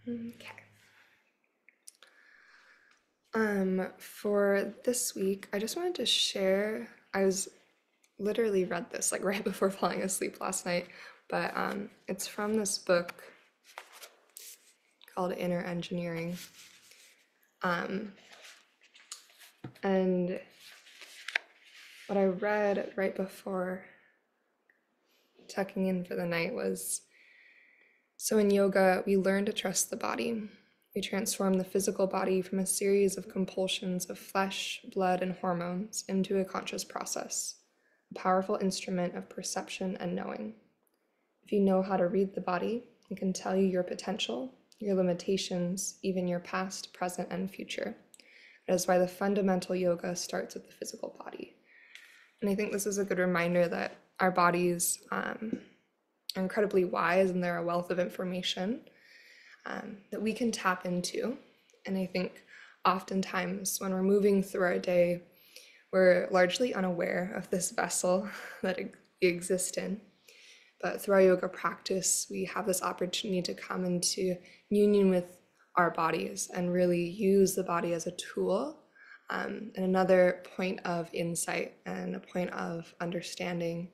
Okay. For this week, I just wanted to share. I was literally read this like right before falling asleep last night, but it's from this book called Inner Engineering. And what I read right before tucking in for the night was, so in yoga, we learn to trust the body. We transform the physical body from a series of compulsions of flesh, blood, and hormones into a conscious process, a powerful instrument of perception and knowing. If you know how to read the body, it can tell you your potential, your limitations, even your past, present, and future. That is why the fundamental yoga starts with the physical body. And I think this is a good reminder that our bodies are incredibly wise and they're a wealth of information that we can tap into. And I think oftentimes when we're moving through our day, we're largely unaware of this vessel that we exist in. But through our yoga practice, we have this opportunity to come into union with our bodies and really use the body as a tool and another point of insight and a point of understanding,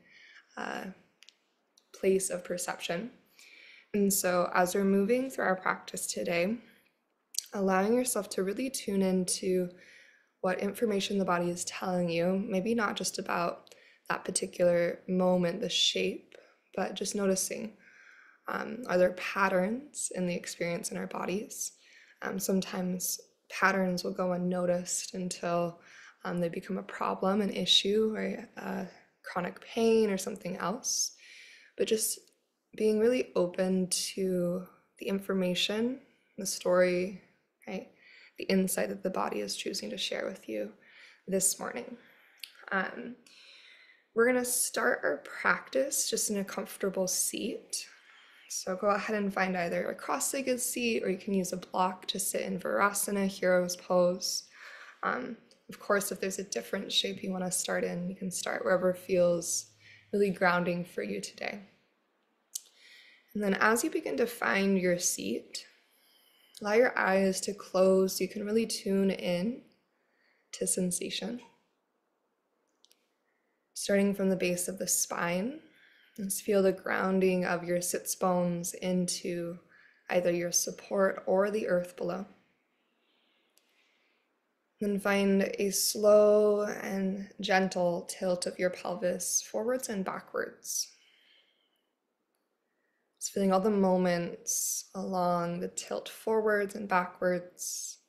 place of perception. And so as we're moving through our practice today, allowing yourself to really tune into what information the body is telling you, maybe not just about that particular moment, the shape, but just noticing, are there patterns in the experience in our bodies? Sometimes patterns will go unnoticed until they become a problem, an issue, or chronic pain or something else. But just being really open to the information, the story, right? The insight that the body is choosing to share with you this morning. We're going to start our practice just in a comfortable seat. So go ahead and find either a cross-legged seat or you can use a block to sit in Virasana, Hero's Pose. Of course, if there's a different shape you want to start in, you can start wherever feels really grounding for you today. And then as you begin to find your seat, allow your eyes to close so you can really tune in to sensation. Starting from the base of the spine, just feel the grounding of your sits bones into either your support or the earth below. Then find a slow and gentle tilt of your pelvis forwards and backwards. Just feeling all the moments along the tilt forwards and backwards.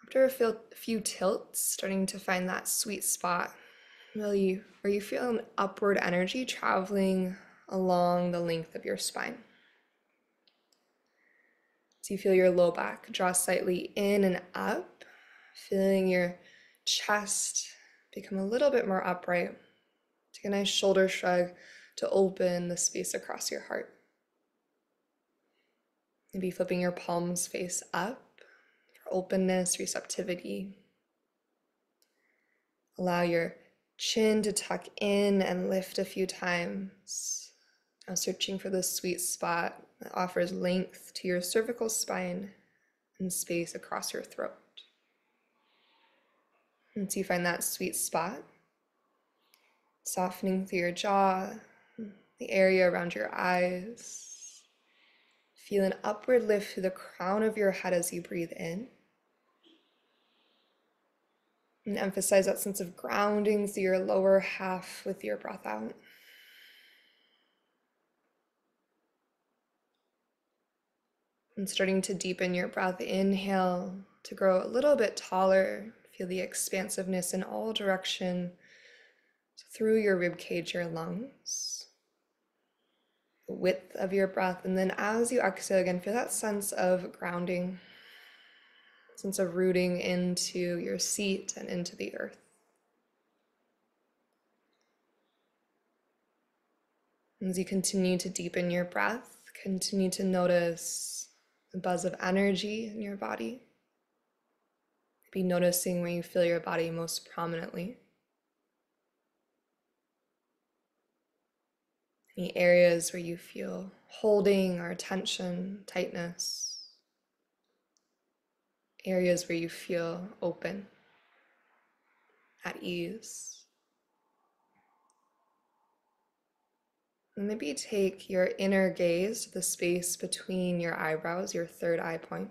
After a few tilts, starting to find that sweet spot, really where you feel an upward energy traveling along the length of your spine. So you feel your low back draw slightly in and up, feeling your chest become a little bit more upright. Take a nice shoulder shrug to open the space across your heart. Maybe flipping your palms face up for openness, receptivity. Allow your chin to tuck in and lift a few times. Now searching for the sweet spot that offers length to your cervical spine and space across your throat. Once you find that sweet spot, softening through your jaw, the area around your eyes. Feel an upward lift through the crown of your head as you breathe in. And emphasize that sense of grounding through your lower half with your breath out. And starting to deepen your breath, inhale to grow a little bit taller. Feel the expansiveness in all directions through your rib cage, your lungs. The width of your breath. And then as you exhale again, feel that sense of grounding, sense of rooting into your seat and into the earth. As you continue to deepen your breath, continue to notice the buzz of energy in your body. Be noticing where you feel your body most prominently. Any areas where you feel holding or tension, tightness. Areas where you feel open, at ease. And maybe take your inner gaze to the space between your eyebrows, your third eye point.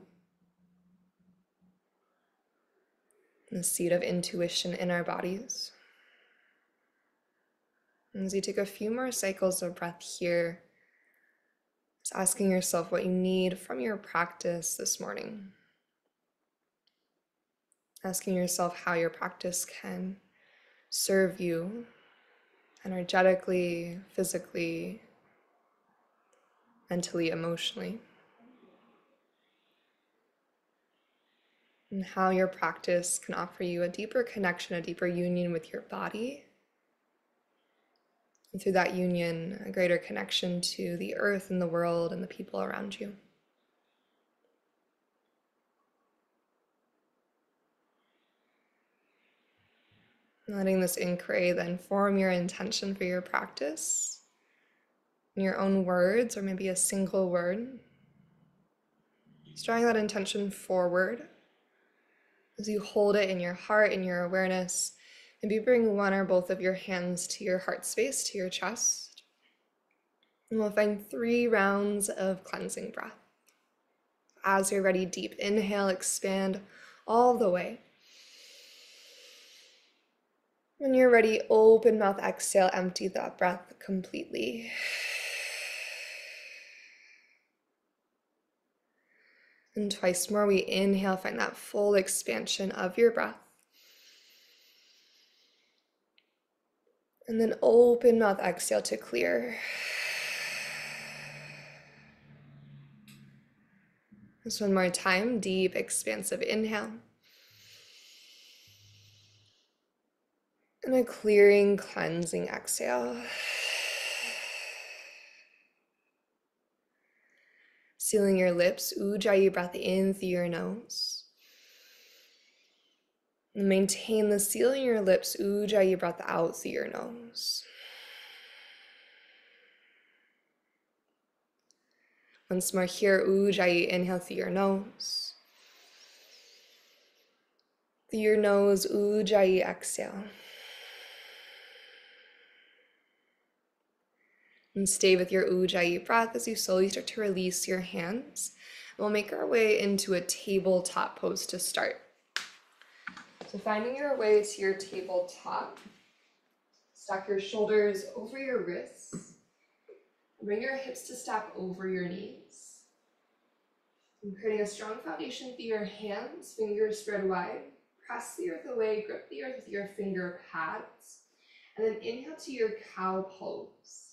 The seat of intuition in our bodies. And as you take a few more cycles of breath here, just asking yourself what you need from your practice this morning. Asking yourself how your practice can serve you energetically, physically, mentally, emotionally. And how your practice can offer you a deeper connection, a deeper union with your body. And through that union, a greater connection to the earth and the world and the people around you. Letting this inquiry then form your intention for your practice in your own words, or maybe a single word. Just drawing that intention forward as you hold it in your heart, in your awareness. Maybe bring one or both of your hands to your heart space, to your chest. And we'll find 3 rounds of cleansing breath. As you're ready, deep inhale, expand all the way. When you're ready, open mouth, exhale, empty that breath completely. And twice more, we inhale, find that full expansion of your breath. And then open mouth, exhale to clear. Just one more time, deep, expansive inhale. And a clearing, cleansing exhale. Sealing your lips, Ujjayi breath in through your nose. And maintain the sealing your lips, Ujjayi breath out through your nose. Once more here, Ujjayi, inhale through your nose. Through your nose, Ujjayi, exhale. And stay with your Ujjayi breath as you slowly start to release your hands. We'll make our way into a tabletop pose to start. So finding your way to your tabletop, stack your shoulders over your wrists. Bring your hips to stack over your knees. And creating a strong foundation through your hands, fingers spread wide. Press the earth away, grip the earth with your finger pads. And then inhale to your cow pose.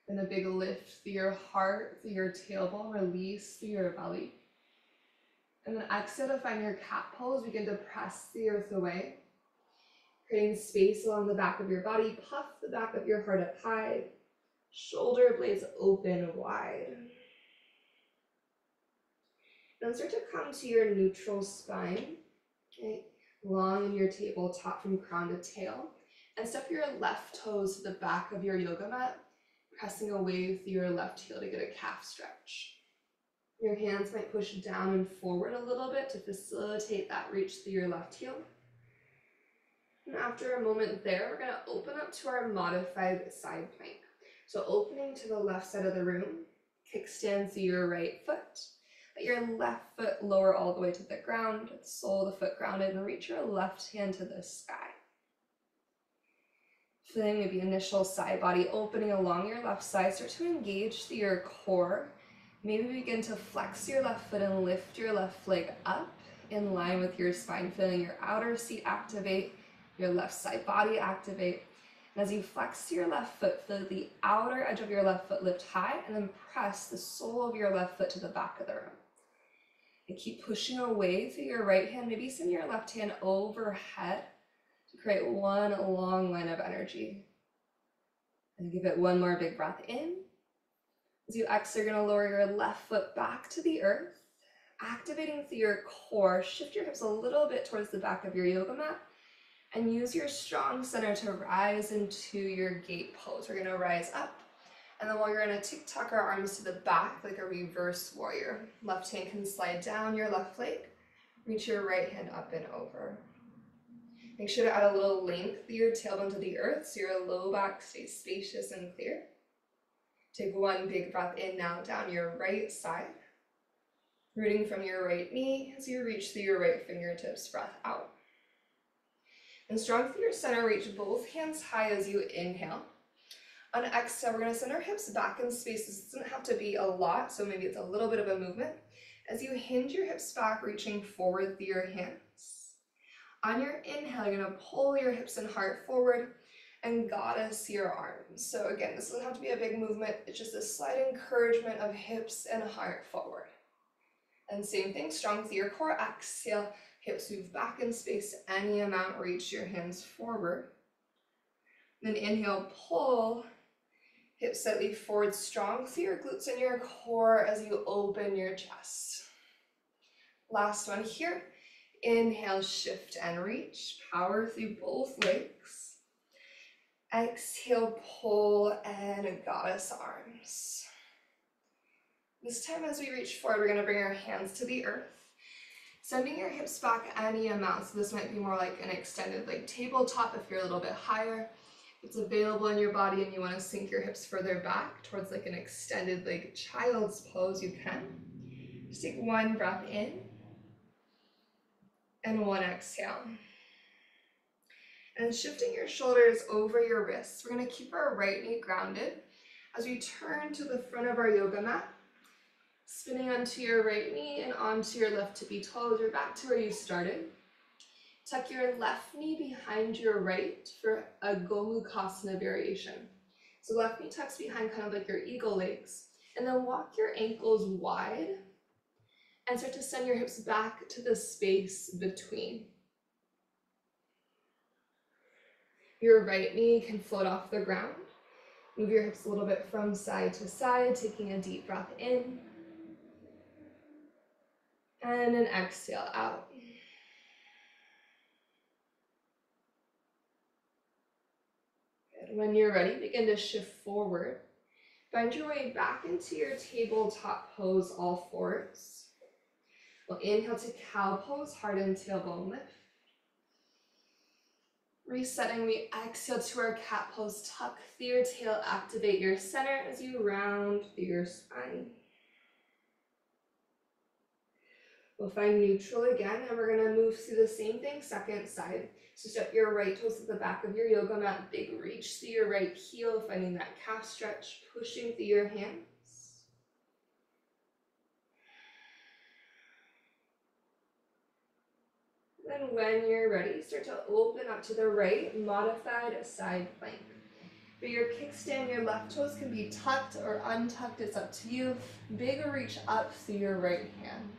Then a big lift through your heart, through your tailbone, release through your belly. And then exhale to find your cat pose. Begin to press the earth away. Creating space along the back of your body. Puff the back of your heart up high. Shoulder blades open wide. Then start to come to your neutral spine. Okay, long in your tabletop from crown to tail. And step your left toes to the back of your yoga mat, pressing away with your left heel to get a calf stretch. Your hands might push down and forward a little bit to facilitate that reach through your left heel. And after a moment there, we're going to open up to our modified side plank. So opening to the left side of the room, kickstand through your right foot. Let your left foot lower all the way to the ground, the sole of the foot grounded, and reach your left hand to the sky. Feeling maybe initial side body opening along your left side. Start to engage through your core. Maybe begin to flex your left foot and lift your left leg up in line with your spine. Feeling your outer seat activate, your left side body activate. And as you flex your left foot, feel the outer edge of your left foot lift high, and then press the sole of your left foot to the back of the room. And keep pushing away through your right hand. Maybe send your left hand overhead to create one long line of energy. And give it one more big breath in. As you exhale, you're going to lower your left foot back to the earth, activating through your core. Shift your hips a little bit towards the back of your yoga mat, and use your strong center to rise into your gate pose. We're going to rise up, And then while you're gonna tuck our arms to the back like a reverse warrior. Left hand can slide down your left leg. Reach your right hand up and over. Make sure to add a little length to your tailbone to the earth so your low back stays spacious and clear. Take one big breath in now down your right side. Rooting from your right knee as you reach through your right fingertips, breath out. And strong through your center, reach both hands high as you inhale. On exhale, we're going to send our hips back in space. This doesn't have to be a lot, so maybe it's a little bit of a movement. As you hinge your hips back, reaching forward through your hands. On your inhale, you're going to pull your hips and heart forward and goddess your arms. So again, this doesn't have to be a big movement. It's just a slight encouragement of hips and heart forward. And same thing, strong through your core. Exhale, hips move back in space any amount. Reach your hands forward. Then inhale, pull. Hips slightly forward, strong through your glutes and your core as you open your chest. Last one here. Inhale, shift and reach. Power through both legs. Exhale, pull and goddess arms. This time as we reach forward, we're going to bring our hands to the earth. Sending your hips back any amount. So this might be more like an extended like tabletop if you're a little bit higher. If it's available in your body and you want to sink your hips further back towards like an extended like child's pose, you can. Just take one breath in and one exhale. And shifting your shoulders over your wrists, we're going to keep our right knee grounded as we turn to the front of our yoga mat, spinning onto your right knee and onto your left tippy toes. You're back to where you started. Tuck your left knee behind your right for a Gomukhasana variation. So left knee tucks behind kind of like your eagle legs, and then walk your ankles wide and start to send your hips back to the space between. Your right knee can float off the ground. Move your hips a little bit from side to side, taking a deep breath in. And an exhale out. Good. When you're ready, begin to shift forward. Find your way back into your tabletop pose, all fours. We'll inhale to cow pose, heart and tailbone lift. Resetting, we exhale to our cat pose. Tuck through your tail, activate your center as you round through your spine. We'll find neutral again, and we're going to move through the same thing, second side. So step your right toes to the back of your yoga mat, big reach through your right heel, finding that calf stretch, pushing through your hands. Then when you're ready, start to open up to the right, modified side plank. For your kickstand, your left toes can be tucked or untucked, it's up to you. Big reach up through your right hand.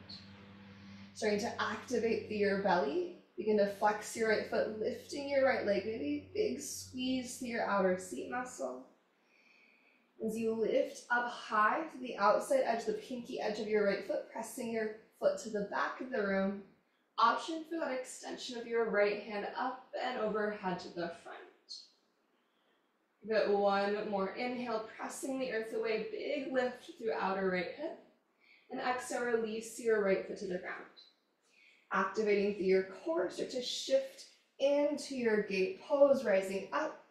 Starting to activate through your belly. Begin to flex your right foot, lifting your right leg. Maybe big squeeze through your outer seat muscle. As you lift up high to the outside edge, the pinky edge of your right foot, pressing your foot to the back of the room. Option for that extension of your right hand up and overhead to the front. Give it one more inhale, pressing the earth away, big lift through outer right hip. And exhale, release your right foot to the ground. Activating through your core, start to shift into your gate pose, rising up.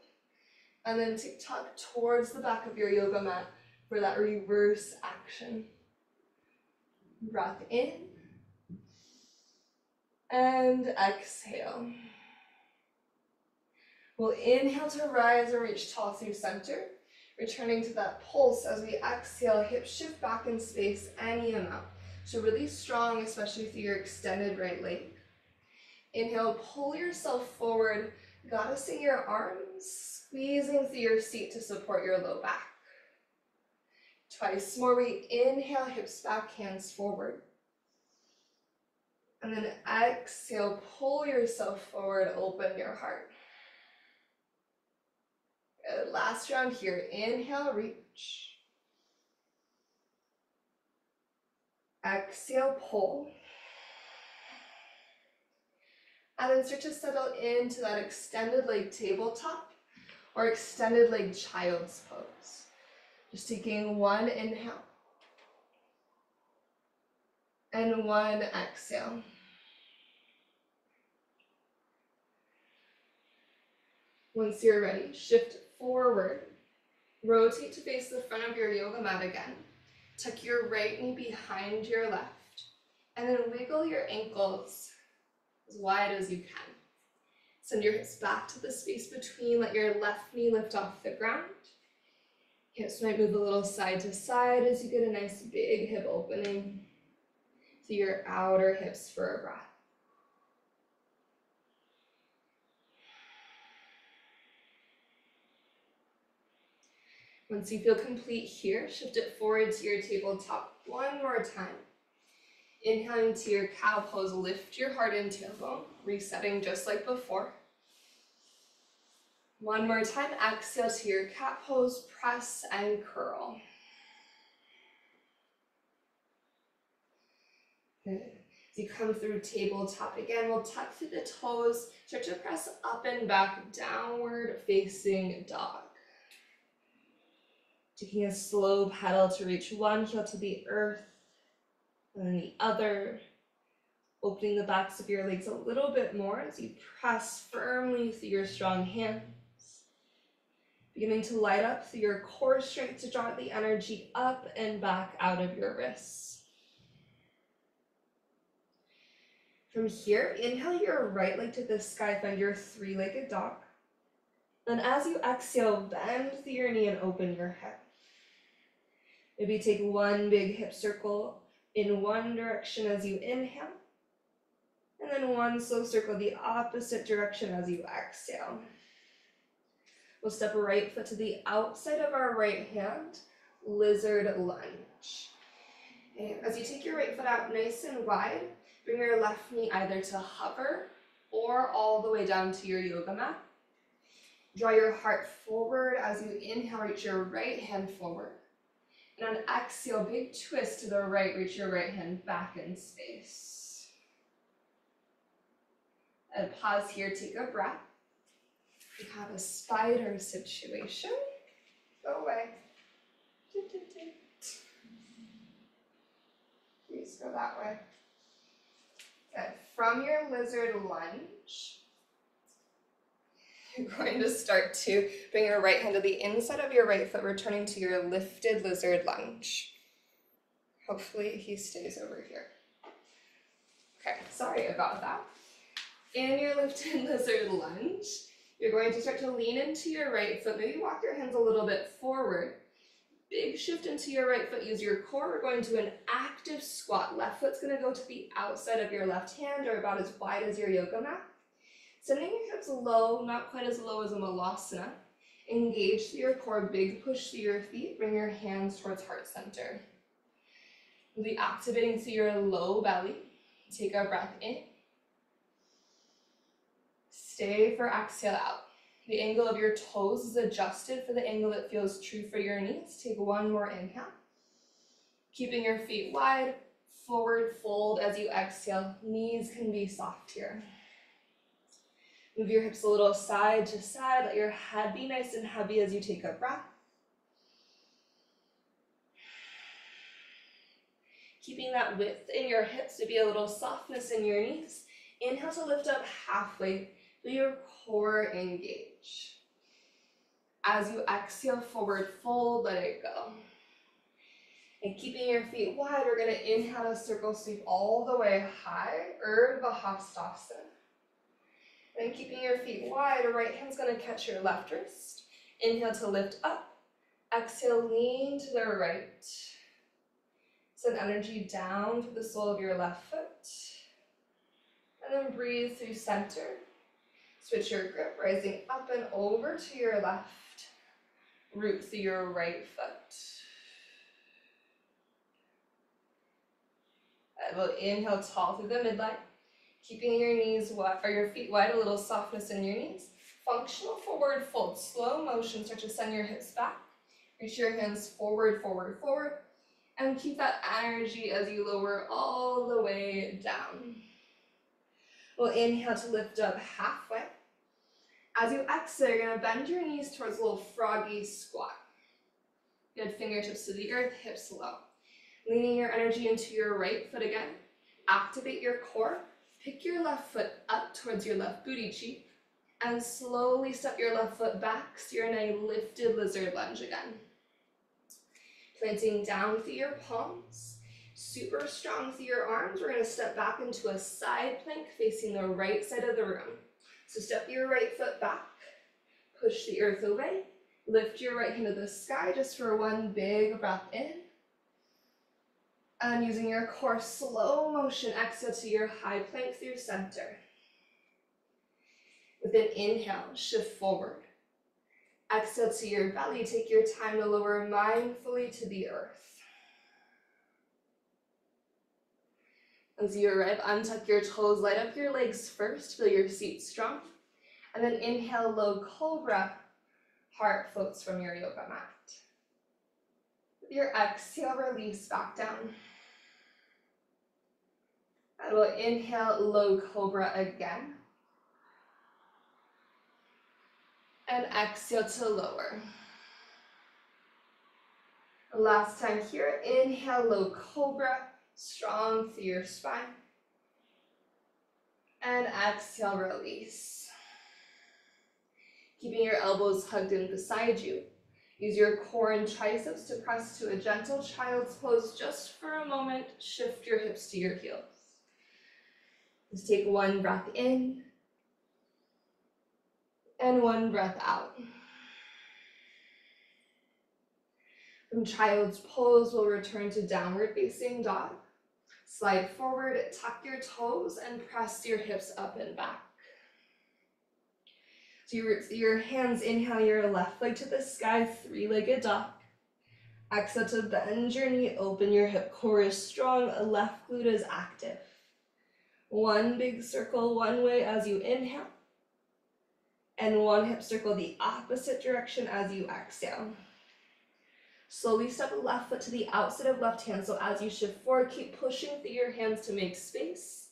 And then tuck towards the back of your yoga mat for that reverse action. Breath in. And exhale. We'll inhale to rise and reach tall through center. Returning to that pulse as we exhale, hips shift back in space any amount. So really strong, especially through your extended right leg. Inhale, pull yourself forward, goddessing your arms, squeezing through your seat to support your low back. Twice more, we inhale, hips back, hands forward. And then exhale, pull yourself forward, open your heart. Good. Last round here, inhale, reach. Exhale, pull. And then start to settle into that extended leg tabletop or extended leg child's pose. Just taking one inhale and one exhale. Once you're ready, shift forward. Rotate to face the front of your yoga mat again. Tuck your right knee behind your left. And then wiggle your ankles as wide as you can. Send your hips back to the space between. Let your left knee lift off the ground. Hips might move a little side to side as you get a nice big hip opening to your outer hips for a breath. Once you feel complete here, shift it forward to your tabletop one more time. Inhaling to your cow pose, lift your heart and tailbone, resetting just like before. One more time, exhale to your cat pose, press and curl. Good. As you come through tabletop again, we'll tuck through the toes, start to press up and back, downward facing dog. Taking a slow pedal to reach one heel to the earth, and then the other. Opening the backs of your legs a little bit more as you press firmly through your strong hands. Beginning to light up through your core strength to draw the energy up and back out of your wrists. From here, inhale your right leg to the sky, find your three-legged dog. Then as you exhale, bend through your knee and open your hip. Maybe take one big hip circle in one direction as you inhale. And then one slow circle the opposite direction as you exhale. We'll step right foot to the outside of our right hand, lizard lunge. And as you take your right foot out nice and wide, bring your left knee either to hover or all the way down to your yoga mat. Draw your heart forward as you inhale, reach your right hand forward. And on exhale, big twist to the right, reach your right hand back in space. And pause here, take a breath. You have a spider situation. Go away. Please go that way. Good. From your lizard lunge, you're going to start to bring your right hand to the inside of your right foot, returning to your lifted lizard lunge. Hopefully he stays over here. Okay, sorry about that. In your lifted lizard lunge, you're going to start to lean into your right foot. Maybe walk your hands a little bit forward. Big shift into your right foot. Use your core. We're going to an active squat. Left foot's going to go to the outside of your left hand or about as wide as your yoga mat. Sending your hips low, not quite as low as a malasana. Engage through your core. Big push through your feet. Bring your hands towards heart center. We'll be activating through your low belly. Take a breath in. Stay for exhale out. The angle of your toes is adjusted for the angle that feels true for your knees. Take one more inhale. Keeping your feet wide, forward fold as you exhale. Knees can be soft here. Move your hips a little side to side. Let your head be nice and heavy as you take a breath. Keeping that width in your hips to be a little softness in your knees. Inhale to lift up halfway. Feel your core engage. As you exhale, forward fold, let it go. And keeping your feet wide, we're going to inhale to circle sweep all the way high, Ardha Hastasana. And keeping your feet wide, your right hand's going to catch your left wrist. Inhale to lift up. Exhale, lean to the right. Send energy down to the sole of your left foot. And then breathe through center. Switch your grip, rising up and over to your left. Root through your right foot. And we'll inhale tall through the midline. Keeping your knees wide, or your feet wide, a little softness in your knees. Functional forward fold, slow motion, start to send your hips back. Reach your hands forward, forward, forward. And keep that energy as you lower all the way down. We'll inhale to lift up halfway. As you exhale, you're going to bend your knees towards a little froggy squat. Good, fingertips to the earth, hips low. Leaning your energy into your right foot again. Activate your core. Pick your left foot up towards your left booty cheek. And slowly step your left foot back so you're in a lifted lizard lunge again. Planting down through your palms. Super strong through your arms. We're going to step back into a side plank facing the right side of the room. So step your right foot back. Push the earth away. Lift your right hand to the sky just for one big breath in. And using your core, slow motion, exhale to your high plank through center. With an inhale, shift forward. Exhale to your belly. Take your time to lower mindfully to the earth. As you arrive, untuck your toes, light up your legs first, feel your seat strong. And then inhale, low cobra, heart floats from your yoga mat. With your exhale, release back down. And we'll inhale, low cobra again. And exhale to lower. Last time here, inhale, low cobra, strong through your spine. And exhale, release. Keeping your elbows hugged in beside you. Use your core and triceps to press to a gentle child's pose just for a moment. Shift your hips to your heels. Just take one breath in and one breath out. From child's pose, we'll return to downward facing dog. Slide forward, tuck your toes, and press your hips up and back. So your hands, inhale your left leg to the sky, three-legged dog. Exhale to bend your knee, open your hip. Core is strong, left glute is active. One big circle one way as you inhale, and one hip circle the opposite direction as you exhale. Slowly step the left foot to the outside of left hand, so as you shift forward, keep pushing through your hands to make space.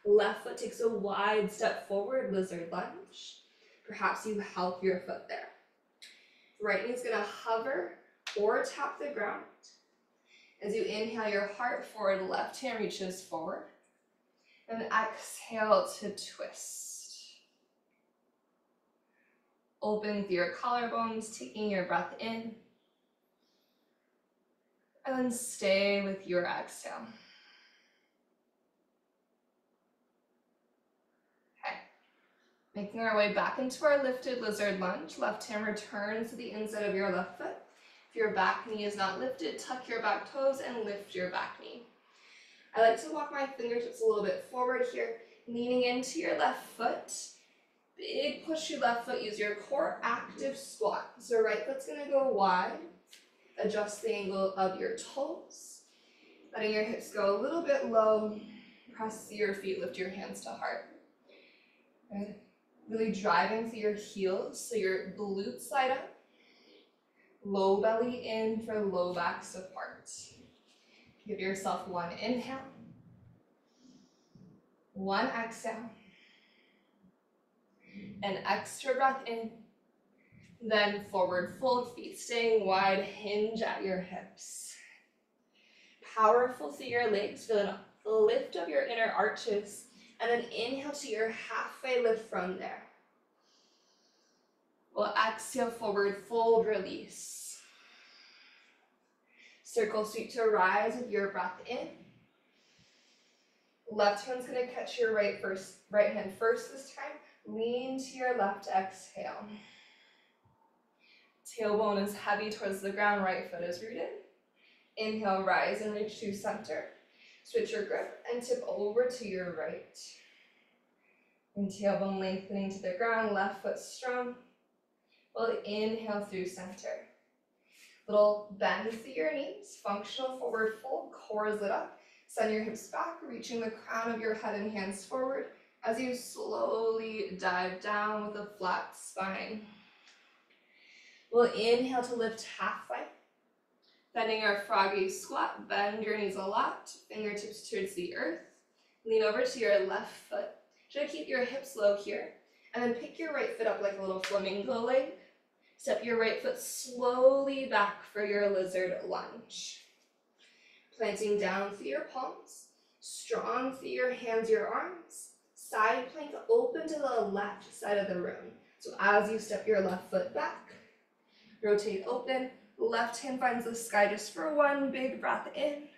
Left foot takes a wide step forward, lizard lunge. Perhaps you help your foot there. Right knee's gonna hover or tap the ground. As you inhale your heart forward, left hand reaches forward. And exhale to twist. Open through your collarbones, taking your breath in. And then stay with your exhale. Okay. Making our way back into our lifted lizard lunge. Left hand returns to the inside of your left foot. If your back knee is not lifted, tuck your back toes and lift your back knee. I like to walk my fingertips a little bit forward here, leaning into your left foot. Big push your left foot, use your core, active squat. So right foot's gonna go wide. Adjust the angle of your toes. Letting your hips go a little bit low. Press your feet, lift your hands to heart. Good. Really driving through your heels so your glutes slide up. Low belly in for low back support. Give yourself one inhale, one exhale, an extra breath in, then forward fold, feet staying wide, hinge at your hips. Powerful through your legs, feel the lift of your inner arches, and then inhale to your halfway lift from there. We'll exhale, forward fold, release. Circle sweep to rise with your breath in. Left hand's gonna catch your right hand first this time. Lean to your left, exhale. Tailbone is heavy towards the ground, right foot is rooted. Inhale, rise and reach to center. Switch your grip and tip over to your right. And tailbone lengthening to the ground, left foot strong. We'll inhale through center. Little bend through your knees, functional forward fold, core is lit up. Send your hips back, reaching the crown of your head and hands forward as you slowly dive down with a flat spine. We'll inhale to lift halfway. Bending our froggy squat, bend your knees a lot, fingertips towards the earth. Lean over to your left foot. Try to keep your hips low here, and then pick your right foot up like a little flamingo leg. Step your right foot slowly back for your lizard lunge. Planting down through your palms, strong through your hands, your arms. Side plank open to the left side of the room. So as you step your left foot back, rotate open, left hand finds the sky just for one big breath in.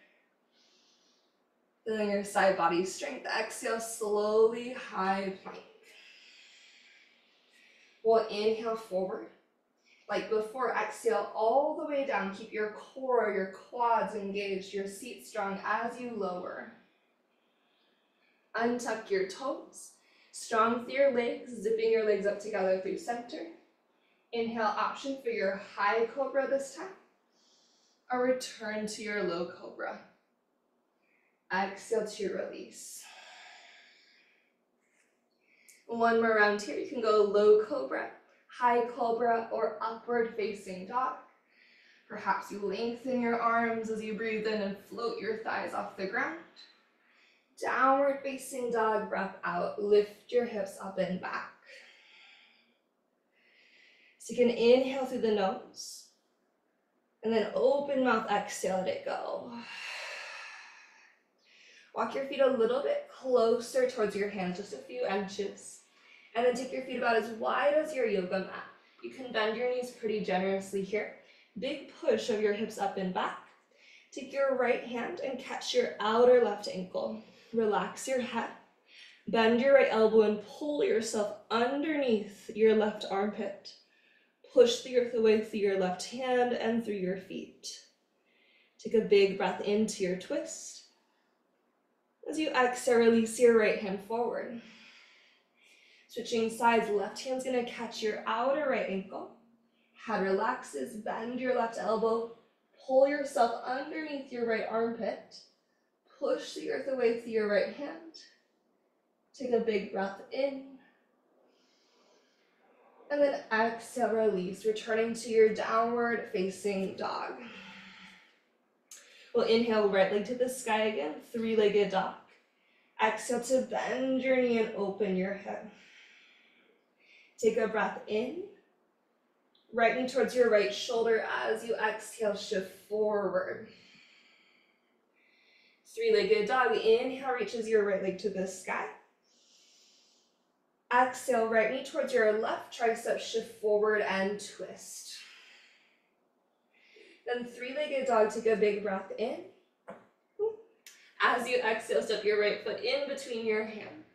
Feeling your side body strength. Exhale, slowly high plank. We'll inhale forward. Like before, exhale all the way down. Keep your core, your quads engaged, your seat strong as you lower. Untuck your toes. Strong through your legs, zipping your legs up together through center. Inhale, option for your high cobra this time. Or return to your low cobra. Exhale to release. One more round here. You can go low cobra, high cobra, or upward facing dog. Perhaps you lengthen your arms as you breathe in and float your thighs off the ground. Downward facing dog, breath out. Lift your hips up and back. So you can inhale through the nose. And then open mouth, exhale, let it go. Walk your feet a little bit closer towards your hands, just a few inches. And then take your feet about as wide as your yoga mat. You can bend your knees pretty generously here. Big push of your hips up and back. Take your right hand and catch your outer left ankle. Relax your head. Bend your right elbow and pull yourself underneath your left armpit. Push the earth away through your left hand and through your feet. Take a big breath into your twist. As you exhale, release your right hand forward. Switching sides, left hand's gonna catch your outer right ankle. Head relaxes, bend your left elbow, pull yourself underneath your right armpit, push the earth away through your right hand. Take a big breath in. And then exhale, release, returning to your downward facing dog. We'll inhale, right leg to the sky again, three-legged dog. Exhale to bend your knee and open your head. Take a breath in. Right knee towards your right shoulder. As you exhale, shift forward. Three-legged dog. Inhale, reaches your right leg to the sky. Exhale, right knee towards your left tricep, shift forward and twist. Then three-legged dog, take a big breath in. As you exhale, step your right foot in between your hands.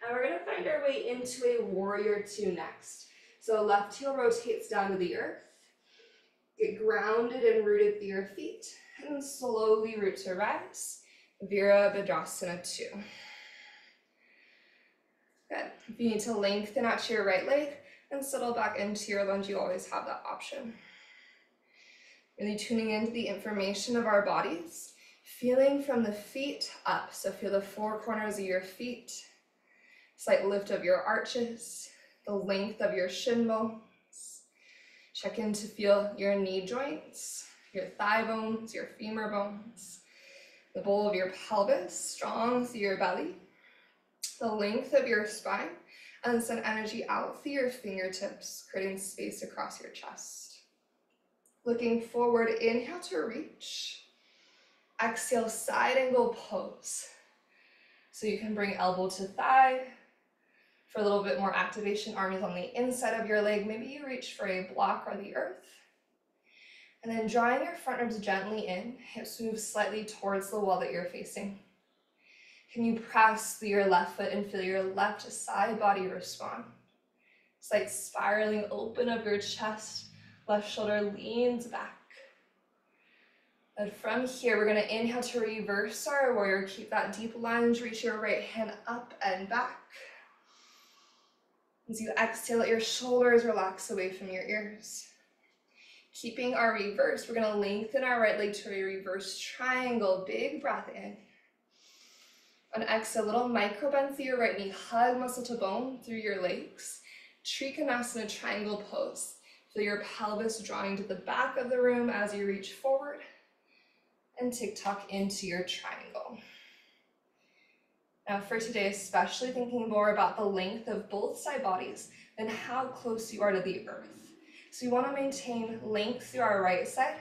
And we're gonna find our way into a warrior two next. So left heel rotates down to the earth. Get grounded and rooted through your feet. And slowly root to rise. Virabhadrasana 2. Good. If you need to lengthen out to your right leg and settle back into your lunge, you always have that option. Really tuning into the information of our bodies, feeling from the feet up. So feel the four corners of your feet, slight lift of your arches, the length of your shin bones. Check in to feel your knee joints, your thigh bones, your femur bones, the bowl of your pelvis, strong through your belly, the length of your spine, and send energy out through your fingertips, creating space across your chest. Looking forward, inhale to reach. Exhale, side angle pose. So you can bring elbow to thigh. For a little bit more activation, arm is on the inside of your leg. Maybe you reach for a block or the earth. And then drawing your front ribs gently in, hips move slightly towards the wall that you're facing. Can you press through your left foot and feel your left side body respond? Slight spiraling open of your chest, left shoulder leans back. And from here, we're gonna inhale to reverse our warrior. Keep that deep lunge, reach your right hand up and back. As you exhale, let your shoulders relax away from your ears. Keeping our reverse, we're gonna lengthen our right leg to a reverse triangle. Big breath in. On exhale, little micro bend through your right knee, hug muscle to bone through your legs. Trikonasana triangle pose. Feel your pelvis drawing to the back of the room as you reach forward. And tick-tock into your triangle. Now for today, especially thinking more about the length of both side bodies and how close you are to the earth. So we want to maintain length through our right side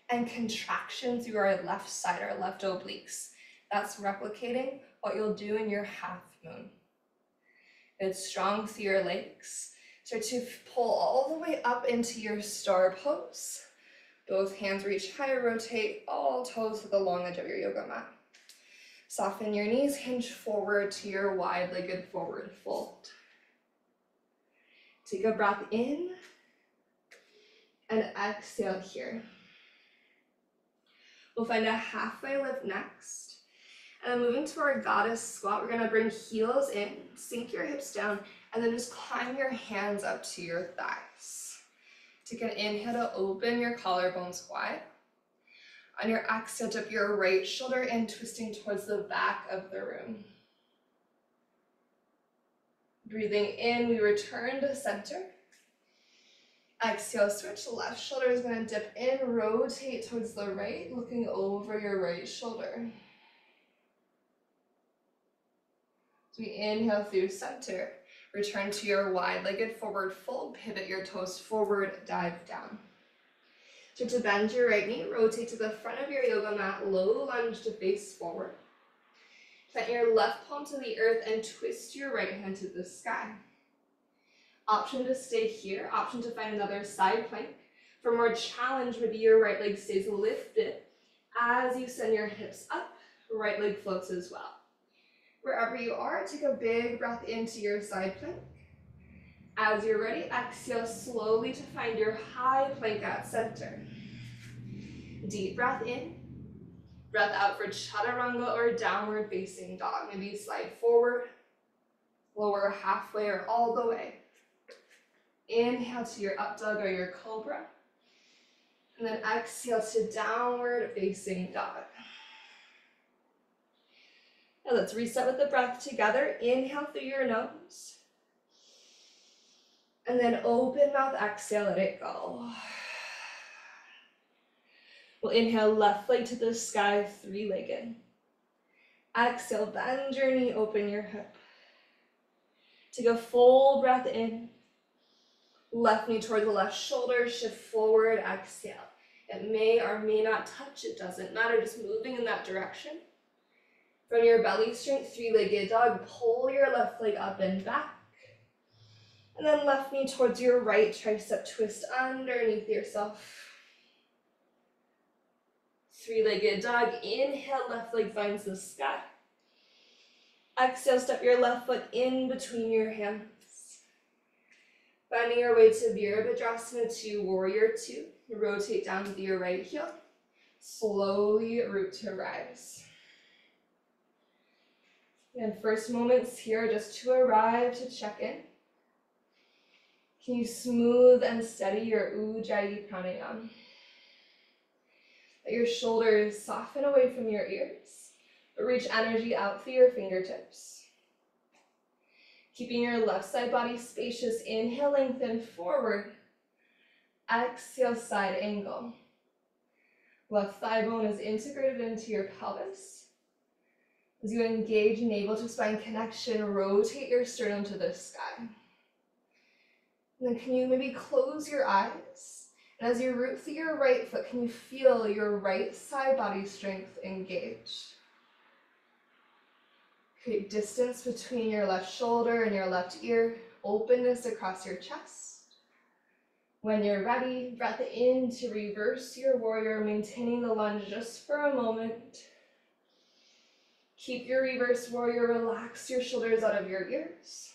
and contraction through our left side, our left obliques. That's replicating what you'll do in your half moon. It's strong through your legs. Start to pull all the way up into your star pose. Both hands reach higher, rotate all toes to the long edge of your yoga mat. Soften your knees, hinge forward to your wide-legged forward fold. Take a breath in and exhale here. We'll find a halfway lift next. And then moving to our goddess squat, we're gonna bring heels in, sink your hips down, and then just climb your hands up to your thighs. Take an inhale to open your collarbones wide. On your exhale, dip your right shoulder in, twisting towards the back of the room. Breathing in, we return to center. Exhale, switch. Left shoulder is going to dip in, rotate towards the right, looking over your right shoulder. As we inhale through center, return to your wide-legged forward fold, pivot your toes forward, dive down. Start to bend your right knee, rotate to the front of your yoga mat, low lunge to face forward. Plant your left palm to the earth and twist your right hand to the sky. Option to stay here, option to find another side plank. For more challenge, maybe your right leg stays lifted. As you send your hips up, right leg floats as well. Wherever you are, take a big breath into your side plank. As you're ready, exhale slowly to find your high plank at center. Deep breath in, breath out for chaturanga or downward facing dog. Maybe slide forward, lower halfway or all the way. Inhale to your up dog or your cobra. And then exhale to downward facing dog. Now let's reset with the breath together. Inhale through your nose. And then open mouth, exhale, let it go. We'll inhale left leg to the sky, three-legged. Exhale, bend your knee, open your hip. Take a full breath in. Left knee toward the left shoulder, shift forward, exhale. It may or may not touch, it doesn't matter, just moving in that direction. From your belly strength, three-legged dog, pull your left leg up and back. And then left knee towards your right tricep, twist underneath yourself. Three-legged dog, inhale, left leg finds the sky. Exhale, step your left foot in between your hands. Finding your way to Virabhadrasana 2, Warrior 2. Rotate down with your right heel. Slowly root to rise. And first moments here just to arrive, to check in. Can you smooth and steady your Ujjayi pranayama? Let your shoulders soften away from your ears, but reach energy out through your fingertips. Keeping your left side body spacious, inhale, lengthen forward. Exhale, side angle. Left thigh bone is integrated into your pelvis. As you engage navel to spine connection, rotate your sternum to the sky. And then can you maybe close your eyes? And as you root through your right foot, can you feel your right side body strength engage? Create distance between your left shoulder and your left ear, openness across your chest. When you're ready, breath in to reverse your warrior, maintaining the lunge just for a moment. Keep your reverse warrior, relax your shoulders out of your ears.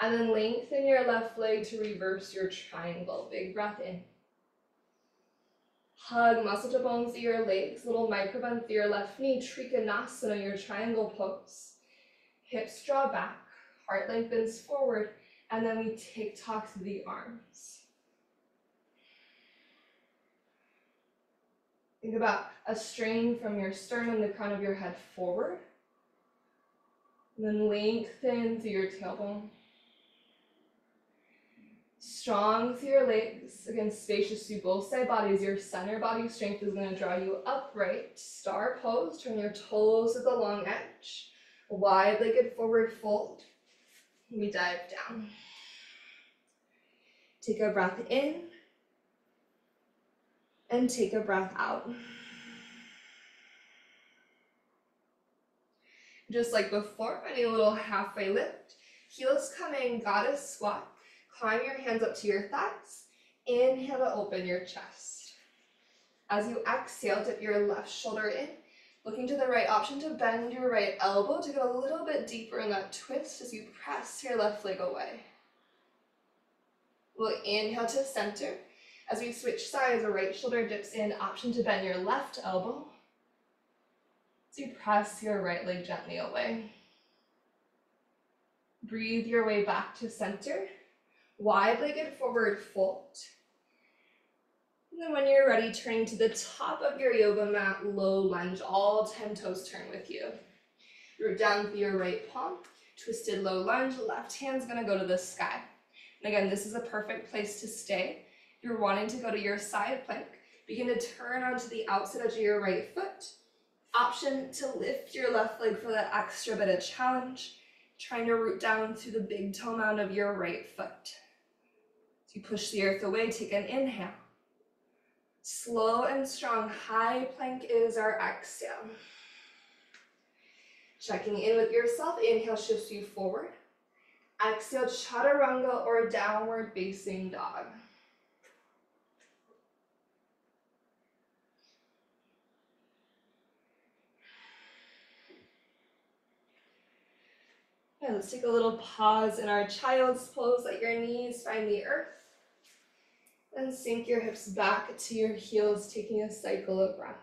And then lengthen your left leg to reverse your triangle. Big breath in. Hug muscle to bones through your legs, little micro bend through your left knee, Trikonasana, your triangle pose. Hips draw back, heart lengthens forward, and then we tick-tock through the arms. Think about a strain from your sternum, the crown of your head forward, and then lengthen through your tailbone. Strong through your legs, again spacious through both side bodies. Your center body strength is going to draw you upright. Star pose, turn your toes to the long edge. Wide-legged forward fold. We dive down. Take a breath in and take a breath out. Just like before, finding a little halfway lift. Heels coming, goddess squat. Climb your hands up to your thighs. Inhale to open your chest. As you exhale, dip your left shoulder in. Looking to the right option to bend your right elbow to get a little bit deeper in that twist as you press your left leg away. We'll inhale to center. As we switch sides, the right shoulder dips in, option to bend your left elbow. As you press your right leg gently away. Breathe your way back to center. Wide-legged forward fold. And then when you're ready, turning to the top of your yoga mat, low lunge, all 10 toes turn with you. Root down through your right palm, twisted low lunge, left hand's gonna go to the sky. And again, this is a perfect place to stay. If you're wanting to go to your side plank, begin to turn onto the outside edge of your right foot. Option to lift your left leg for that extra bit of challenge, trying to root down through the big toe mound of your right foot. As you push the earth away, take an inhale. Slow and strong, high plank is our exhale. Checking in with yourself, inhale shifts you forward. Exhale, chaturanga or downward facing dog. Okay, let's take a little pause in our child's pose. Let your knees find the earth. And sink your hips back to your heels, taking a cycle of breath.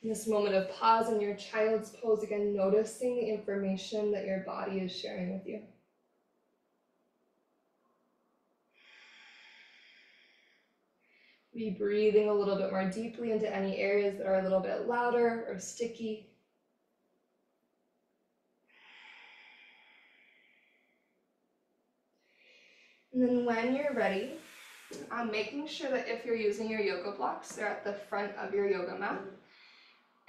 In this moment of pause in your child's pose, again, noticing the information that your body is sharing with you. Be breathing a little bit more deeply into any areas that are a little bit louder or sticky. And then when you're ready, making sure that if you're using your yoga blocks, they're at the front of your yoga mat.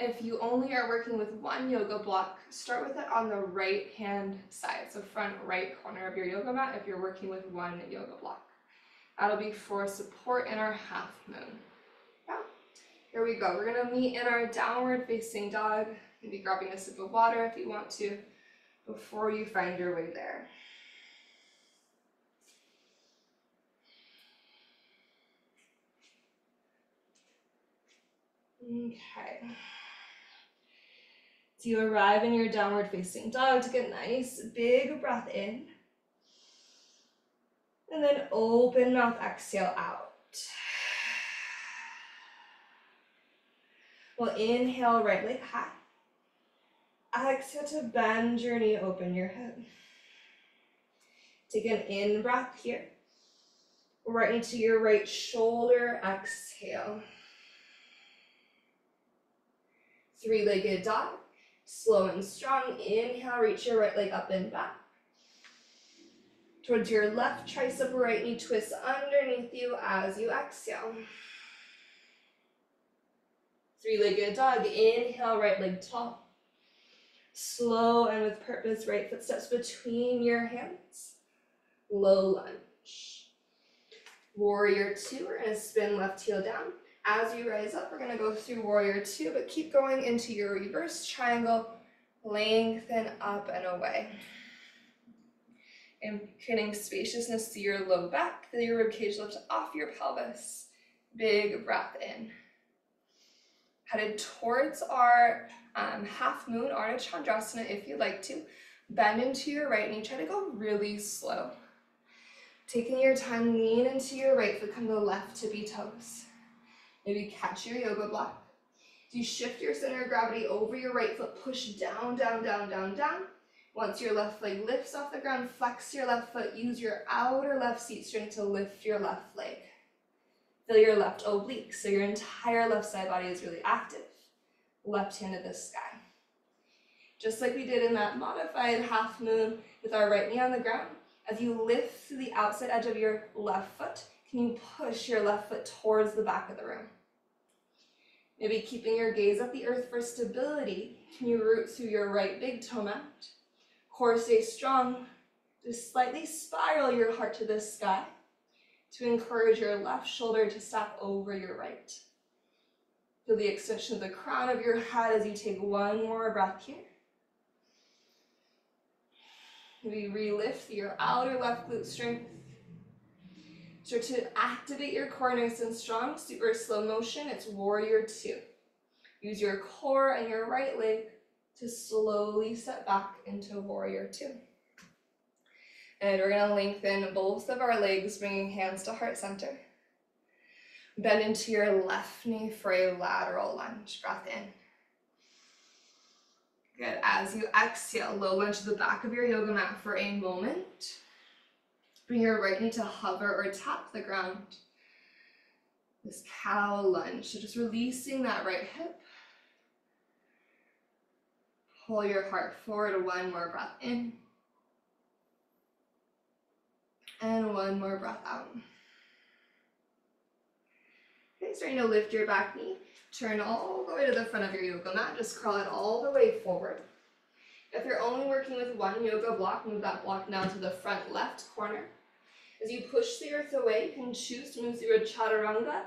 If you only are working with one yoga block, start with it on the right hand side, so front right corner of your yoga mat if you're working with one yoga block. That'll be for support in our half moon. Yeah. Here we go. We're gonna meet in our downward facing dog. Maybe grabbing a sip of water if you want to before you find your way there. Okay. So you arrive in your downward facing dog. Take a nice big breath in. And then open mouth, exhale out. We'll inhale, right leg high. Exhale to bend your knee, open your hip. Take an in breath here. Right knee to your right shoulder, exhale. Three-legged dog, slow and strong. Inhale, reach your right leg up and back. Towards your left tricep, right knee twists underneath you as you exhale. Three-legged dog, inhale, right leg tall. Slow and with purpose, right footsteps between your hands. Low lunge. Warrior two, we're gonna spin left heel down. As you rise up, we're gonna go through warrior two, but keep going into your reverse triangle. Lengthen up and away. And creating spaciousness through your low back, feel your ribcage lift off your pelvis. Big breath in. Headed towards our half moon, ardha chandrasana if you'd like to. Bend into your right knee, try to go really slow. Taking your time, lean into your right foot, come to the left tippy toes. Maybe catch your yoga block. As you shift your center of gravity over your right foot, push down, down, down, down, down. Once your left leg lifts off the ground, flex your left foot. Use your outer left seat strength to lift your left leg. Feel your left oblique, so your entire left side body is really active. Left hand to the sky. Just like we did in that modified half moon with our right knee on the ground, as you lift to the outside edge of your left foot, can you push your left foot towards the back of the room? Maybe keeping your gaze at the earth for stability, can you root through your right big toe mound? Core stays strong. Just slightly spiral your heart to the sky to encourage your left shoulder to stack over your right. Feel the extension of the crown of your head as you take one more breath here. Maybe relift your outer left glute strength. Start to activate your core nice and strong. Super slow motion. It's warrior two. Use your core and your right leg to slowly step back into warrior two. And we're going to lengthen both of our legs, bringing hands to heart center. Bend into your left knee for a lateral lunge. Breath in. Good. As you exhale, low lunge to the back of your yoga mat for a moment. Bring your right knee to hover or tap the ground. This cow lunge. So just releasing that right hip. Pull your heart forward. One more breath in. And one more breath out. Okay, starting to lift your back knee. Turn all the way to the front of your yoga mat. Just crawl it all the way forward. If you're only working with one yoga block, move that block now to the front left corner. As you push the earth away, you can choose to move through a chaturanga,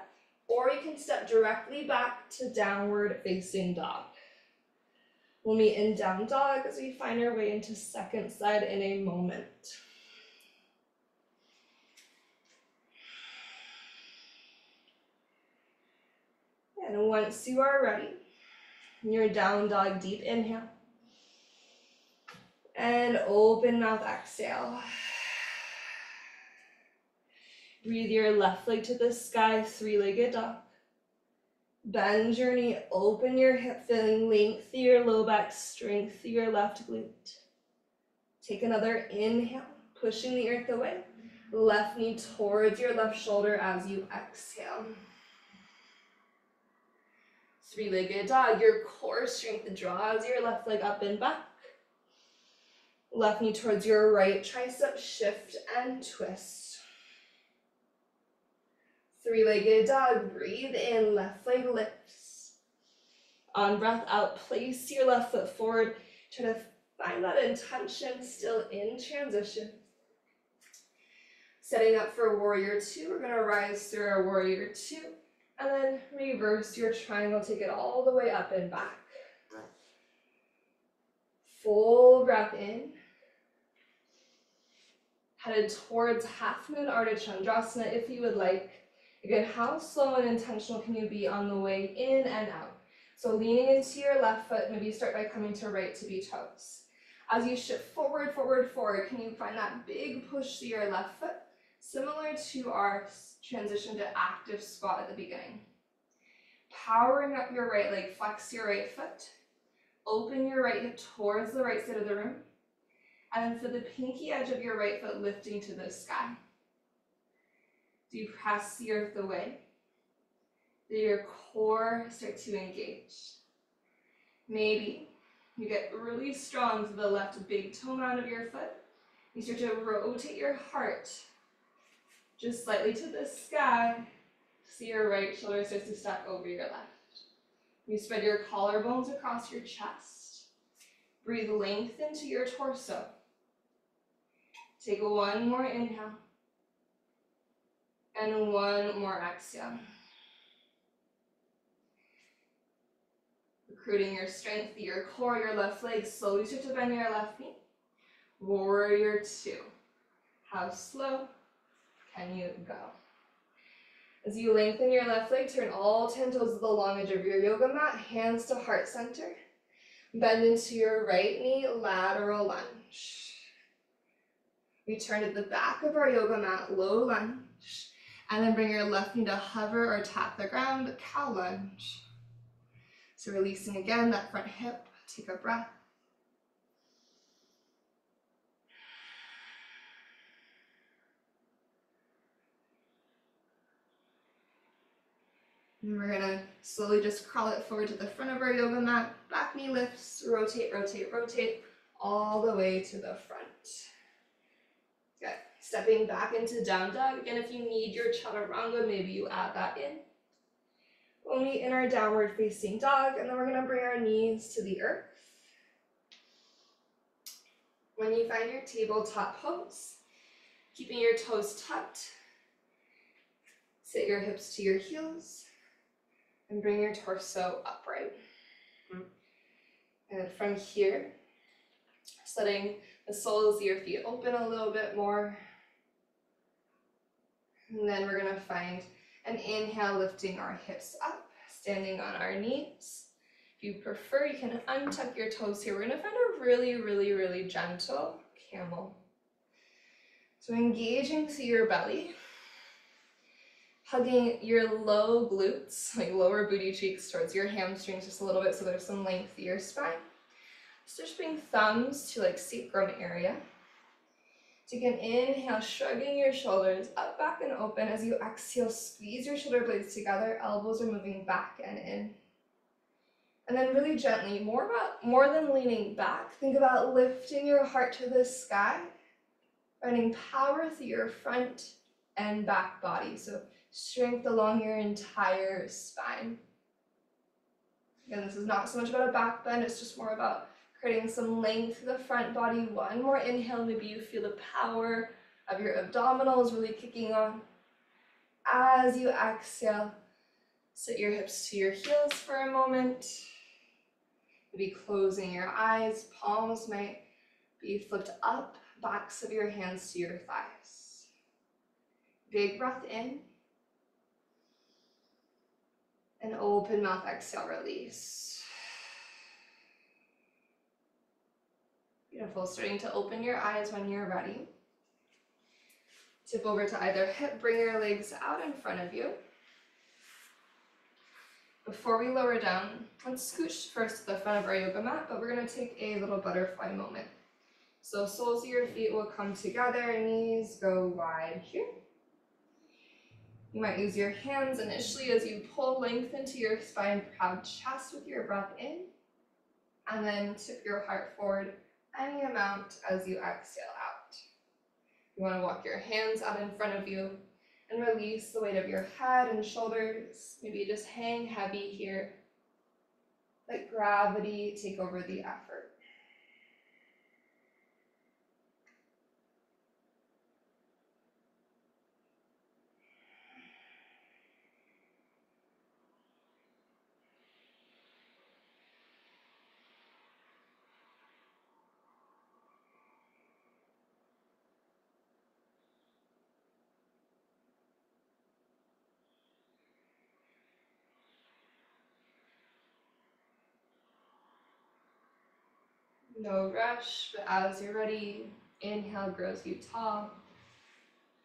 or you can step directly back to downward facing dog. We'll meet in down dog as we find our way into second side in a moment. And once you are ready, in your down dog, deep inhale. And open mouth exhale. Breathe your left leg to the sky, three-legged dog. Bend your knee, open your hip, feeling length through your low back, strength through your left glute. Take another inhale, pushing the earth away. Left knee towards your left shoulder as you exhale. Three-legged dog, your core strength draws your left leg up and back. Left knee towards your right tricep, shift and twist. Three-legged dog, breathe in, left leg lifts. On breath out, place your left foot forward. Try to find that intention still in transition. Setting up for warrior two, we're gonna rise through our warrior two. And then reverse your triangle, take it all the way up and back. Full breath in. Headed towards half moon ardha chandrasana if you would like. Again, how slow and intentional can you be on the way in and out? So leaning into your left foot, maybe you start by coming to right to be toes. As you shift forward, forward, forward, can you find that big push to your left foot? Similar to our transition to active squat at the beginning. Powering up your right leg, flex your right foot. Open your right hip towards the right side of the room. And for the pinky edge of your right foot lifting to the sky. Do you press the earth away? Do your core start to engage? Maybe you get really strong to the left big toe mound of your foot. You start to rotate your heart just slightly to the sky. See your right shoulder starts to stack over your left. You spread your collarbones across your chest. Breathe length into your torso. Take one more inhale. And one more exhale. Recruiting your strength through your core, your left leg. Slowly start to bend your left knee. Warrior two. How slow can you go? As you lengthen your left leg, turn all 10 toes to the long edge of your yoga mat, hands to heart center. Bend into your right knee, lateral lunge. Return to the back of our yoga mat, low lunge. And then bring your left knee to hover or tap the ground, cow lunge. So releasing again that front hip, take a breath. And we're gonna slowly just crawl it forward to the front of our yoga mat, back knee lifts, rotate, rotate, rotate, all the way to the front. Good. Stepping back into down dog. Again, if you need your chaturanga, maybe you add that in. We'll meet in our downward facing dog, and then we're gonna bring our knees to the earth. When you find your tabletop pose, keeping your toes tucked, sit your hips to your heels, and bring your torso upright. And from here, just letting the soles of your feet open a little bit more. And then we're gonna find an inhale, lifting our hips up, standing on our knees. If you prefer, you can untuck your toes here. We're gonna find a really, really, really gentle camel. So engaging through your belly, hugging your low glutes, like lower booty cheeks towards your hamstrings just a little bit so there's some length to your spine. So just bring thumbs to like sacrum area. Take an inhale, shrugging your shoulders up, back, and open. As you exhale, squeeze your shoulder blades together. Elbows are moving back and in. And then really gently, more than leaning back, think about lifting your heart to the sky, finding power through your front and back body. So strength along your entire spine. Again, this is not so much about a back bend, it's just more about creating some length through the front body. One more inhale, maybe you feel the power of your abdominals really kicking on. As you exhale, sit your hips to your heels for a moment. Maybe closing your eyes, palms might be flipped up, backs of your hands to your thighs. Big breath in. And open mouth, exhale, release. Beautiful, starting to open your eyes when you're ready. Tip over to either hip, bring your legs out in front of you. Before we lower down, let's scooch first to the front of our yoga mat, but we're gonna take a little butterfly moment. So soles of your feet will come together, knees go wide here. You might use your hands initially as you pull length into your spine, proud chest with your breath in, and then tip your heart forward any amount as you exhale out. You want to walk your hands out in front of you and release the weight of your head and shoulders. Maybe just hang heavy here. Let gravity take over the effort. No rush, but as you're ready, inhale grows you tall.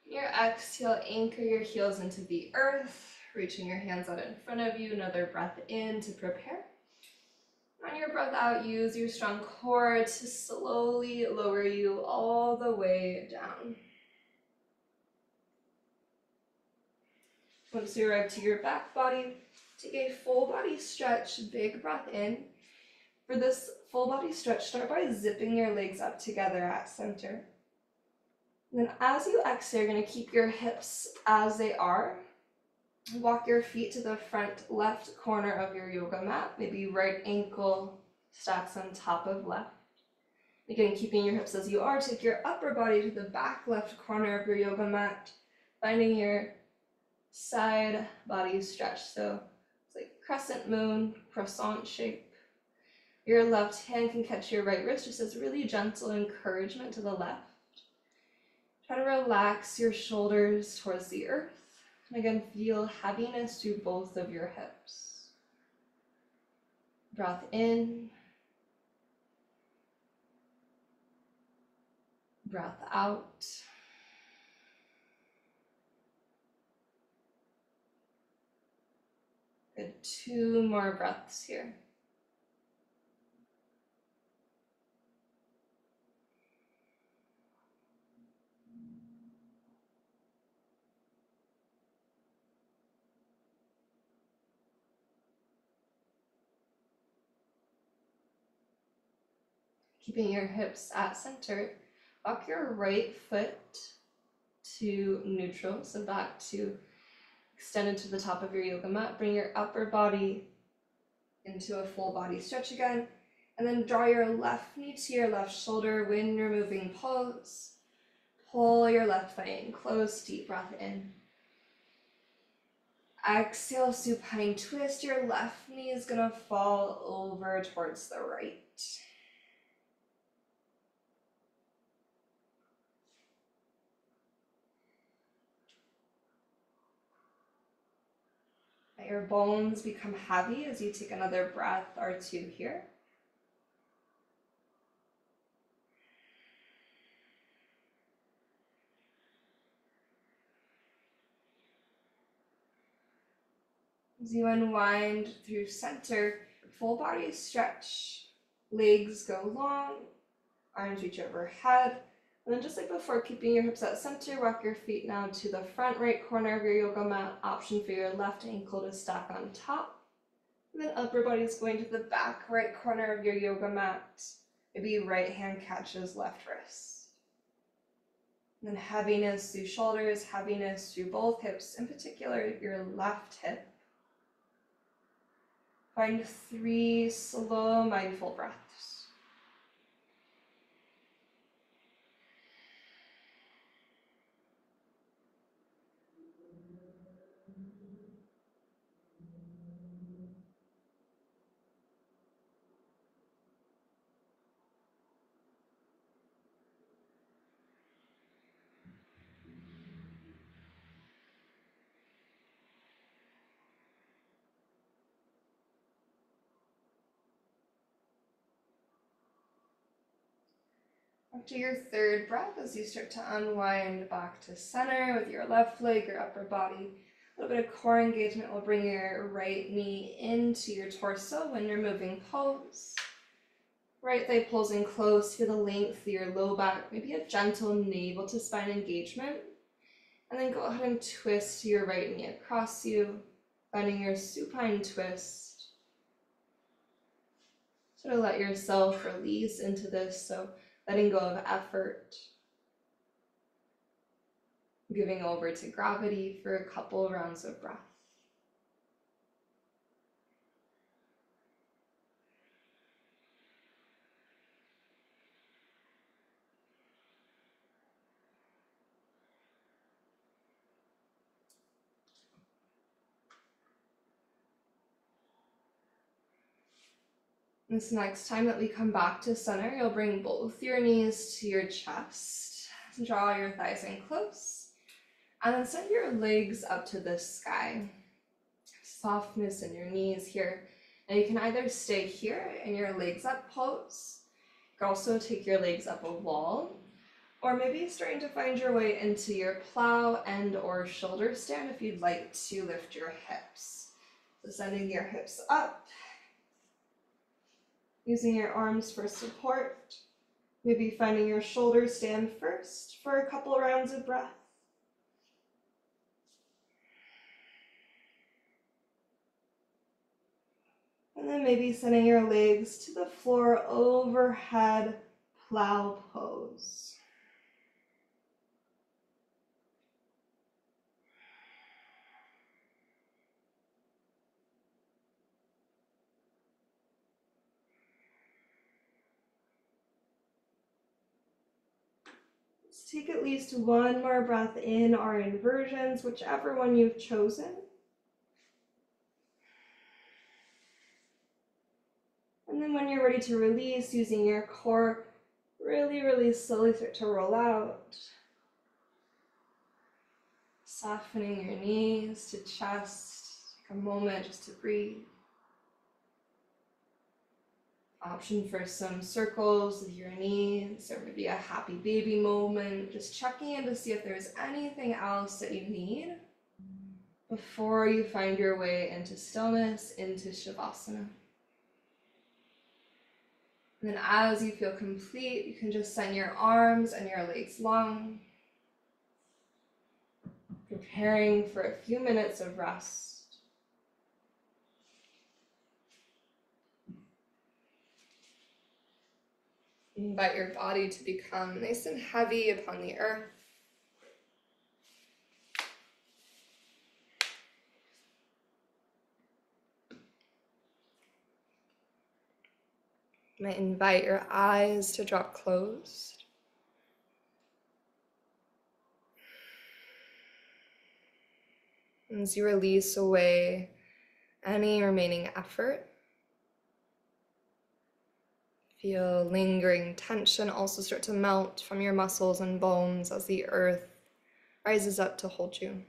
Your exhale, anchor your heels into the earth, reaching your hands out in front of you. Another breath in to prepare. On your breath out, use your strong core to slowly lower you all the way down. Once you arrive to your back body, take a full body stretch, big breath in. For this full body stretch, start by zipping your legs up together at center. And then as you exhale, you're going to keep your hips as they are. Walk your feet to the front left corner of your yoga mat. Maybe right ankle stacks on top of left. Again, keeping your hips as you are, take your upper body to the back left corner of your yoga mat, finding your side body stretch. So it's like crescent moon, croissant shape. Your left hand can catch your right wrist, just as really gentle encouragement to the left. Try to relax your shoulders towards the earth. And again, feel heaviness through both of your hips. Breath in. Breath out. Good, 2 more breaths here. Keeping your hips at center, walk your right foot to neutral, so back to extended to the top of your yoga mat. Bring your upper body into a full body stretch again. And then draw your left knee to your left shoulder when you're moving pose. Pull your left thigh in close, deep breath in. Exhale, supine twist. Your left knee is gonna fall over towards the right. Let your bones become heavy as you take another breath or two here. As you unwind through center, full body stretch. Legs go long, arms reach overhead. And then just like before, keeping your hips at center, walk your feet now to the front right corner of your yoga mat. Option for your left ankle to stack on top. And then upper body is going to the back right corner of your yoga mat. Maybe right hand catches left wrist. And then heaviness through shoulders, heaviness through both hips, in particular your left hip. Find 3 slow, mindful breaths. After your third breath, as you start to unwind back to center with your left leg, your upper body, a little bit of core engagement will bring your right knee into your torso when you're moving pose. Right thigh pulls in close, feel the length of your low back, maybe a gentle navel to spine engagement. And then go ahead and twist your right knee across you, finding your supine twist. Sort of let yourself release into this, so letting go of effort, giving over to gravity for a couple rounds of breath. This next time that we come back to center, you'll bring both your knees to your chest. Draw your thighs in close. And then send your legs up to the sky. Softness in your knees here. And you can either stay here in your legs up pose. You can also take your legs up a wall. Or maybe starting to find your way into your plow and or shoulder stand if you'd like to lift your hips. So sending your hips up. Using your arms for support. Maybe finding your shoulders stand first for a couple rounds of breath. And then maybe sending your legs to the floor overhead, plow pose. Let's take at least one more breath in our inversions, whichever one you've chosen. And then when you're ready to release, using your core, really slowly start to roll out. Softening your knees to chest. Take a moment just to breathe. Option for some circles with your knees, or maybe a happy baby moment. Just checking in to see if there's anything else that you need before you find your way into stillness, into Shavasana. And then as you feel complete, you can just send your arms and your legs long, preparing for a few minutes of rest. Invite your body to become nice and heavy upon the earth. You might invite your eyes to drop closed. As you release away any remaining effort, feel lingering tension also start to melt from your muscles and bones as the earth rises up to hold you.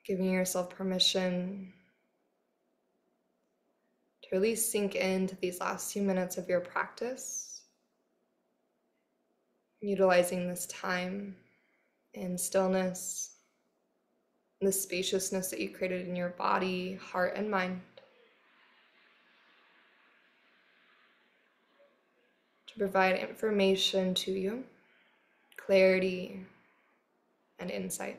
Giving yourself permission to really sink into these last few minutes of your practice, utilizing this time in stillness, the spaciousness that you created in your body, heart, and mind to provide information to you, clarity, and insight.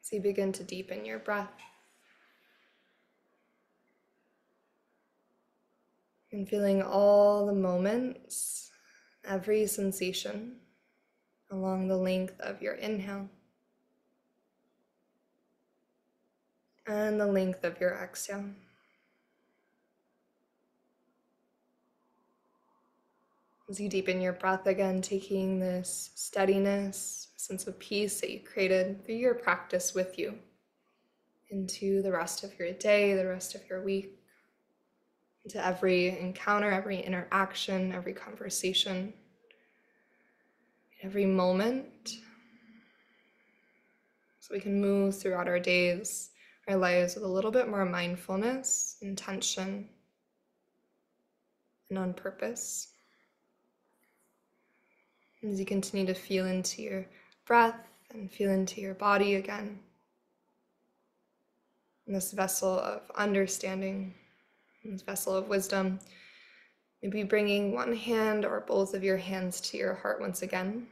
As you begin to deepen your breath and feeling all the moments, every sensation along the length of your inhale and the length of your exhale. As you deepen your breath again, taking this steadiness, sense of peace that you created through your practice with you into the rest of your day, the rest of your week, into every encounter, every interaction, every conversation, every moment, so we can move throughout our days, our lives with a little bit more mindfulness, intention, and on purpose. As you continue to feel into your breath and feel into your body again, in this vessel of understanding, this vessel of wisdom, maybe bringing one hand or both of your hands to your heart once again.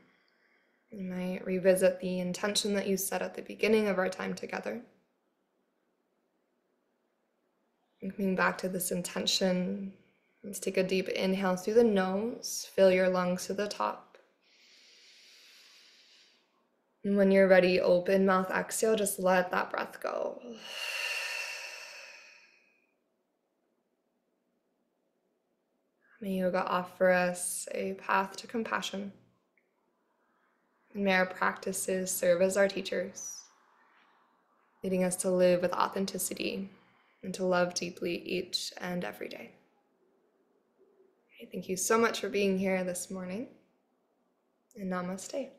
You might revisit the intention that you set at the beginning of our time together. And coming back to this intention, let's take a deep inhale through the nose, fill your lungs to the top. And when you're ready, open mouth exhale, just let that breath go. May yoga offer us a path to compassion. And may our practices serve as our teachers, leading us to live with authenticity and to love deeply each and every day. Thank you so much for being here this morning, and namaste.